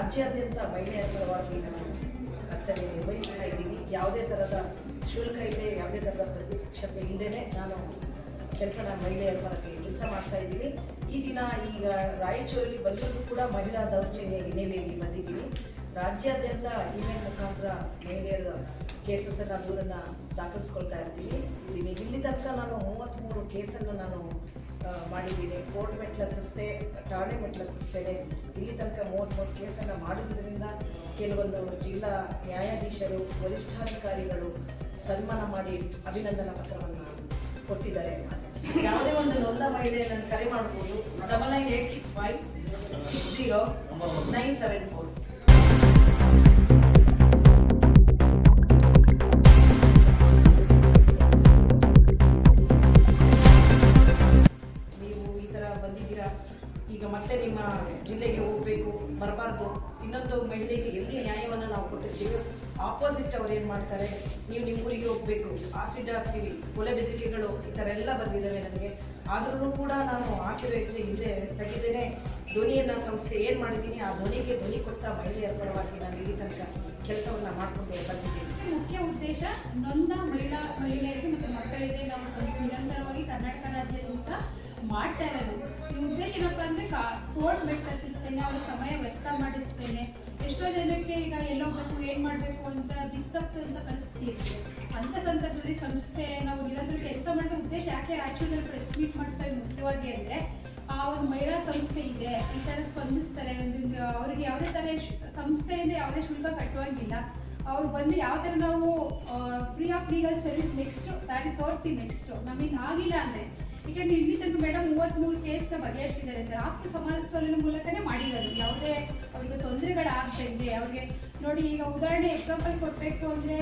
ರಾಜ್ಯಾದ್ಯಂತ ಮಹಿಳೆಯರ ಪರವಾಗಿ ನಾನು ಕರ್ತವ್ಯ ನಿರ್ವಹಿಸ್ತಾ ಇದ್ದೀನಿ. ಯಾವುದೇ ಥರದ ಶುಲ್ಕ ಇದೆ, ಯಾವುದೇ ಥರದ ಪ್ರತಿಪಕ್ಷತೆ ಇಲ್ಲದೇ ನಾನು ಮಹಿಳೆಯರ ಪರವಾಗಿ ಕೆಲಸ ಮಾಡ್ತಾ ಇದ್ದೀನಿ. ಈ ದಿನ ಈಗ ರಾಯಚೂರಲ್ಲಿ ಬಂದಿದ್ದು ಕೂಡ ಮಹಿಳಾ ದೌರ್ಜನ್ಯ ಹಿನ್ನೆಲೆಯಲ್ಲಿ ಬಂದಿದ್ದೀನಿ. ರಾಜ್ಯಾದ್ಯಂತ ಇಮೇಲ್ ಮುಖಾಂತರ ಮಹಿಳೆಯರ ಕೇಸಸ್ಸನ್ನು ದೂರನ್ನು ದಾಖಲಿಸ್ಕೊಳ್ತಾ ಇರ್ತೀನಿ. ಇಲ್ಲಿ ತನಕ ನಾನು 33 ಕೇಸನ್ನು ನಾನು ಮಾಡಿದ್ದೀನಿ. ಕೋರ್ಟ್ ಮೆಟ್ಲತ್ತಿಸ್ದೆ, ಠಾಣೆ ಮೆಟ್ಲತ್ತಿಸ್ತೇನೆ. ಇಲ್ಲಿ ತನಕ 33 ಕೇಸನ್ನು ಮಾಡಿದ್ರಿಂದ ಕೆಲವೊಂದು ಜಿಲ್ಲಾ ನ್ಯಾಯಾಧೀಶರು, ವರಿಷ್ಠಾಧಿಕಾರಿಗಳು ಸನ್ಮಾನ ಮಾಡಿ ಅಭಿನಂದನಾ ಪತ್ರವನ್ನು ಕೊಟ್ಟಿದ್ದಾರೆ. ಯಾವುದೇ ಒಂದು ನೊಂದ ಮಹಿಳೆ ನನ್ನ ಕರೆ ಮಾಡ್ಬೋದು 9986560974. ಬಂದಿದ್ದೀರಾ, ಈಗ ಮತ್ತೆ ನಿಮ್ಮ ಜಿಲ್ಲೆಗೆ ಹೋಗಬೇಕು, ಬರಬಾರ್ದು. ಇನ್ನೊಂದು ಮಹಿಳೆಗೆ ಎಲ್ಲಿ ನ್ಯಾಯವನ್ನು ನಾವು ಕೊಟ್ಟಿರ್ತೀವಿ, ಆಪೋಸಿಟ್ ಅವ್ರು ಏನು ಮಾಡ್ತಾರೆ, ನೀವು ನಿಮ್ಮ ಊರಿಗೆ ಹೋಗಬೇಕು, ಆಸಿಡ್ ಹಾಕ್ತೀವಿ, ಕೊಲೆ ಬೆದರಿಕೆಗಳು, ಈ ಥರ ಎಲ್ಲ ಬಂದಿದ್ದಾವೆ ನನಗೆ. ಆದ್ರೂ ಕೂಡ ನಾನು ಹಾಕಿರೋ ಹೆಜ್ಜೆ ಹಿಂದೆ ತೆಗೆದೇನೆ ಧ್ವನಿಯನ್ನು ಸಂಸ್ಥೆ ಏನು ಮಾಡಿದ್ದೀನಿ, ಆ ಧ್ವನಿಗೆ ಧ್ವನಿ ಕೊಡ್ತಾ ಮಹಿಳೆಯರ ಪರವಾಗಿ ನಾನು ಇಲ್ಲಿ ತನಕ ಕೆಲಸವನ್ನು ಮಾಡಿಕೊಂಡು ಬಂದಿದ್ದೀನಿ. ಮುಖ್ಯ ಉದ್ದೇಶ ನೊಂದ ಮಹಿಳೆಯರಿಗೆ ಮತ್ತು ಮಕ್ಕಳಿಗೆ ನಾವು ನಿರಂತರವಾಗಿ ಕರ್ನಾಟಕ ರಾಜ್ಯದಿಂದ ಮಾಡ್ತಾ ಇರೋದು. ಈ ಉದ್ದೇಶ ಏನಪ್ಪ ಅಂದರೆ ಕೋರ್ಟ್ ಮೆಟ್ಲತ್ತಿಸ್ತೇನೆ, ಅವರ ಸಮಯ ವ್ಯರ್ಥ ಮಾಡಿಸ್ತೇನೆ. ಎಷ್ಟೋ ಜನಕ್ಕೆ ಈಗ ಎಲ್ಲೋಗ್ಬೇಕು, ಏನು ಮಾಡಬೇಕು ಅಂತ ದಿಕ್ಕಂತ ಪರಿಸ್ಥಿತಿ ಇರುತ್ತೆ. ಅಂಥ ಸಂದರ್ಭದಲ್ಲಿ ಸಂಸ್ಥೆ ನಾವು ನಿರಂತರ ಕೆಲಸ ಮಾಡಿದ ಉದ್ದೇಶ ಯಾಕೆ ರಾಯಚೂರಲ್ಲಿ ಪ್ರೆಸ್ ಮೀಟ್ ಮಾಡ್ತೇವೆ ಮುಖ್ಯವಾಗಿ ಅಂದರೆ, ಆ ಒಂದು ಮಹಿಳಾ ಸಂಸ್ಥೆ ಇದೆ, ಈ ಥರ ಸ್ಪಂದಿಸ್ತಾರೆ. ಅವ್ರಿಗೆ ಯಾವುದೇ ಥರ ಸಂಸ್ಥೆಯಿಂದ ಯಾವುದೇ ಶುಲ್ಕ ಕಟ್ಟುವಂಗಿಲ್ಲ. ಅವ್ರು ಬಂದು ಯಾವ ಥರ ನಾವು free of legal service next ದಾರಿ ತೋರ್ತೀವಿ. ನೆಕ್ಸ್ಟು ನಮಗೆ ಆಗಿಲ್ಲ ಅಂದರೆ, ಯಾಕೆಂದರೆ ಇಲ್ಲಿ ತನಕ ಮೇಡಮ್ 33 ಕೇಸ್ನ ಬಗೆಹರಿಸಿದ್ದಾರೆ ಸರ್. ಆಪ್ತ ಸಮಾಲೋಚನೆ ಮೂಲಕನೇ ಮಾಡಿರೋದು. ಯಾವುದೇ ಅವ್ರಿಗೆ ತೊಂದರೆಗಳಾಗ್ದಂಗೆ ಅವ್ರಿಗೆ ನೋಡಿ. ಈಗ ಉದಾಹರಣೆ ಎಕ್ಸಾಂಪಲ್ ಕೊಡಬೇಕು ಅಂದರೆ,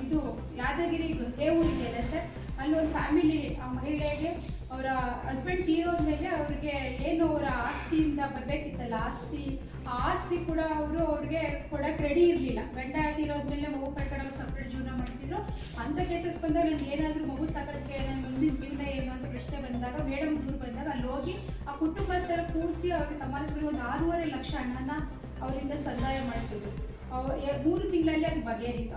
ಇದು ಯಾದಗಿರಿ ದೇವೂರಿದೆಯಲ್ಲ ಸರ್, ಅಲ್ಲಿ ಒಂದು ಫ್ಯಾಮಿಲಿ, ಆ ಮಹಿಳೆಗೆ ಅವರ ಹಸ್ಬೆಂಡ್ ತೀರೋದ್ಮೇಲೆ ಅವ್ರಿಗೆ ಏನು ಅವರ ಆಸ್ತಿಯಿಂದ ಬರಬೇಕಿತ್ತಲ್ಲ ಆ ಆಸ್ತಿ ಕೂಡ ಅವ್ರಿಗೆ ಕೊಡಕ್ಕೆ ರೆಡಿ ಇರಲಿಲ್ಲ. ಗಂಡ ತೀರೋದ್ಮೇಲೆ ಮಗು ಕಳ್ಕೊಂಡು ಅವ್ರು ಸಪ್ರೇಟ್ ಜೀವನ ಮಾಡ್ತಿದ್ರು. ಅಂಥ ಕೇಸಸ್ ಬಂದಾಗ ನನಗೆ ಏನಾದರೂ ಮಗು ಸಾಕೋಕ್ಕೆ ನನ್ನ ಮುಂದಿನ ಜೀವನ ಏನು ಅಂತ ಪ್ರಶ್ನೆ ಬಂದಾಗ, ಮೇಡಮ್ ದೂರ ಬಂದಾಗ ಅಲ್ಲಿ ಹೋಗಿ ಆ ಕುಟುಂಬಸ್ಥರ ಕೂರಿಸಿ ಅವ್ರಿಗೆ ಸಮಾಜದಲ್ಲಿ ಒಂದು 6.5 ಲಕ್ಷ ಹಣನ ಅವರಿಂದ ಸಂದಾಯ ಮಾಡಿಸಿದ್ರು. 3 ತಿಂಗಳಲ್ಲಿ ಅದು ಬಗೆಹರಿತು.